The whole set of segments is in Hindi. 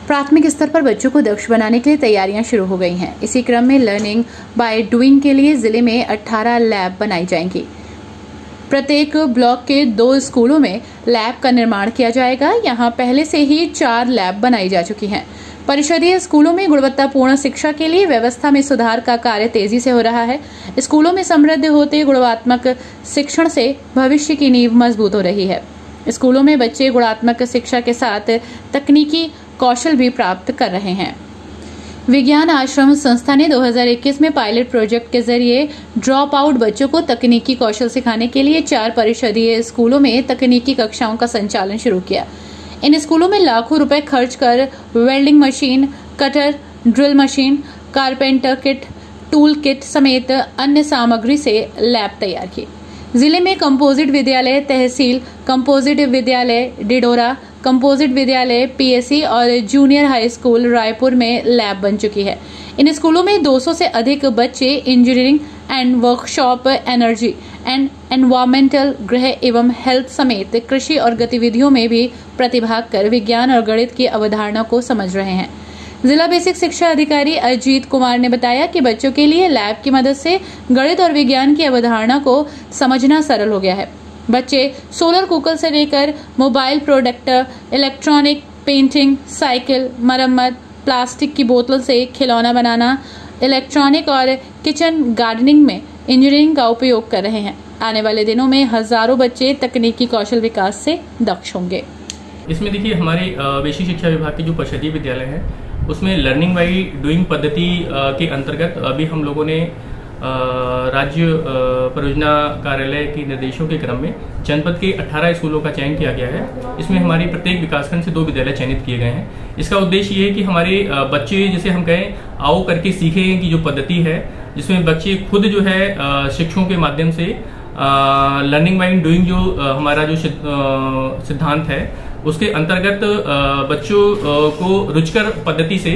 प्राथमिक स्तर पर बच्चों को दक्ष बनाने के लिए तैयारियां शुरू हो गई हैं। इसी क्रम में लर्निंग बाय डूइंग के लिए जिले में 18 लैब बनाई जाएंगी। प्रत्येक ब्लॉक के 2 स्कूलों में लैब का निर्माण किया जाएगा। यहां पहले से ही 4 लैब बनाई जा चुकी हैं। परिषदीय स्कूलों में गुणवत्तापूर्ण शिक्षा के लिए व्यवस्था में सुधार का कार्य तेजी से हो रहा है। स्कूलों में समृद्ध होते गुणात्मक शिक्षण से भविष्य की नींव मजबूत हो रही है। स्कूलों में बच्चे गुणात्मक शिक्षा के साथ तकनीकी कौशल भी प्राप्त कर रहे हैं। विज्ञान आश्रम संस्था ने 2021 में पायलट प्रोजेक्ट के जरिए ड्रॉप आउट बच्चों को तकनीकी कौशल सिखाने के लिए 4 परिषदीय स्कूलों में तकनीकी कक्षाओं का संचालन शुरू किया। इन स्कूलों में लाखों रुपए खर्च कर welding machine, cutter, drill machine, carpenter kit, tool kit समेत अन्य सामग्री से लैब तैयार की। जिले में कंपोजिट विद्यालय तहसील, कंपोजिट विद्यालय डिडोरा, कंपोजिट विद्यालय पीएससी और जूनियर हाई स्कूल रायपुर में लैब बन चुकी है। इन स्कूलों में 200 से अधिक बच्चे engineering and workshop, energy and environmental, गृह एवं हेल्थ समेत कृषि और गतिविधियों में भी प्रतिभाग कर विज्ञान और गणित की अवधारणा को समझ रहे हैं। जिला बेसिक शिक्षा अधिकारी अजीत कुमार ने बताया कि बच्चों के लिए लैब की मदद से गणित और विज्ञान की अवधारणा को समझना सरल हो गया है। बच्चे सोलर कुकर से लेकर mobile product, electronic, painting, cycle मरम्मत, प्लास्टिक की बोतल से खिलौना बनाना, इलेक्ट्रॉनिक और किचन गार्डनिंग में इंजीनियरिंग का उपयोग कर रहे हैं। आने वाले दिनों में हजारों बच्चे तकनीकी कौशल विकास से दक्ष होंगे। इसमें देखिए हमारे बेसिक शिक्षा विभाग के जो परिषदीय विद्यालय है उसमें लर्निंग बाई डूइंग पद्धति के अंतर्गत अभी हम लोगों ने राज्य परियोजना कार्यालय के निर्देशों के क्रम में जनपद के 18 स्कूलों का चयन किया गया है। इसमें हमारी प्रत्येक विकासखंड से 2 विद्यालय चयनित किए गए हैं। इसका उद्देश्य ये है कि हमारे बच्चे, जैसे हम कहें आओ करके सीखें की जो पद्धति है, जिसमें बच्चे खुद जो है शिक्षकों के माध्यम से लर्निंग बाय डूइंग जो हमारा जो सिद्धांत है उसके अंतर्गत बच्चों को रुचिकर पद्धति से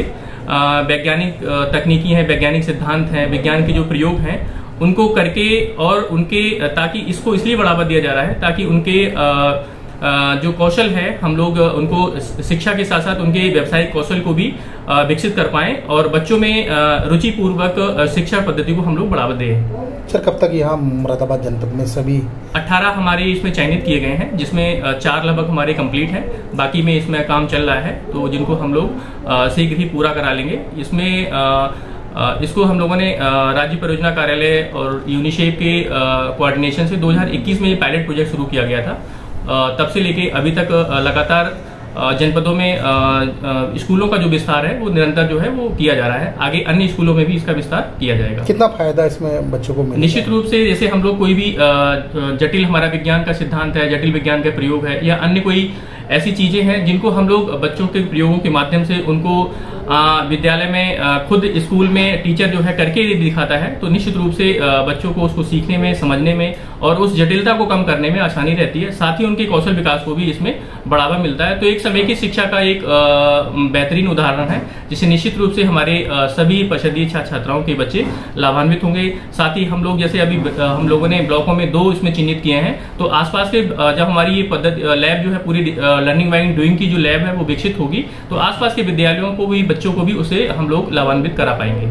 वैज्ञानिक तकनीकी हैं, वैज्ञानिक सिद्धांत हैं, विज्ञान के जो प्रयोग हैं उनको करके और उनके ताकि इसको इसलिए बढ़ावा दिया जा रहा है ताकि उनके जो कौशल है हम लोग उनको शिक्षा के साथ साथ उनके व्यावसायिक कौशल को भी विकसित कर पाएं और बच्चों में रुचिपूर्वक शिक्षा पद्धति को हम लोग बढ़ावा दें। सर, कब तक यहाँ मुरादाबाद जनपद में सभी 18 हमारे इसमें चयनित किए गए हैं, जिसमें 4 लगभग हमारे कंप्लीट हैं, बाकी में इसमें काम चल रहा है, तो जिनको हम लोग शीघ्र ही पूरा करा लेंगे। इसमें इसको हम लोगों ने राज्य परियोजना कार्यालय और यूनिसेफ के कोऑर्डिनेशन से 2021 में ये पायलट प्रोजेक्ट शुरू किया गया था। तब से लेके अभी तक लगातार जनपदों में स्कूलों का जो विस्तार है वो निरंतर जो है वो किया जा रहा है। आगे अन्य स्कूलों में भी इसका विस्तार किया जाएगा। कितना फायदा इसमें बच्चों को मिलेगा? निश्चित रूप से जैसे हम लोग कोई भी जटिल हमारा विज्ञान का सिद्धांत है, जटिल विज्ञान का प्रयोग है या अन्य कोई ऐसी चीजें हैं जिनको हम लोग बच्चों के प्रयोगों के माध्यम से उनको विद्यालय में खुद स्कूल में टीचर जो है करके दिखाता है, तो निश्चित रूप से बच्चों को उसको सीखने में, समझने में और उस जटिलता को कम करने में आसानी रहती है। साथ ही उनके कौशल विकास को भी इसमें बढ़ावा मिलता है। तो एक समय की शिक्षा का एक बेहतरीन उदाहरण है जिससे निश्चित रूप से हमारे सभी परिषदीय छात्र छात्राओं के बच्चे लाभान्वित होंगे। साथ ही हम लोग जैसे अभी हम लोगों ने ब्लॉकों में 2 इसमें चिन्हित किए हैं, तो आसपास के जब हमारी ये पद्धति लैब जो है पूरी लर्निंग बाय डूइंग की जो लैब है वो विकसित होगी, तो आसपास के विद्यालयों को भी, बच्चों को भी उसे हम लोग लाभान्वित करा पाएंगे।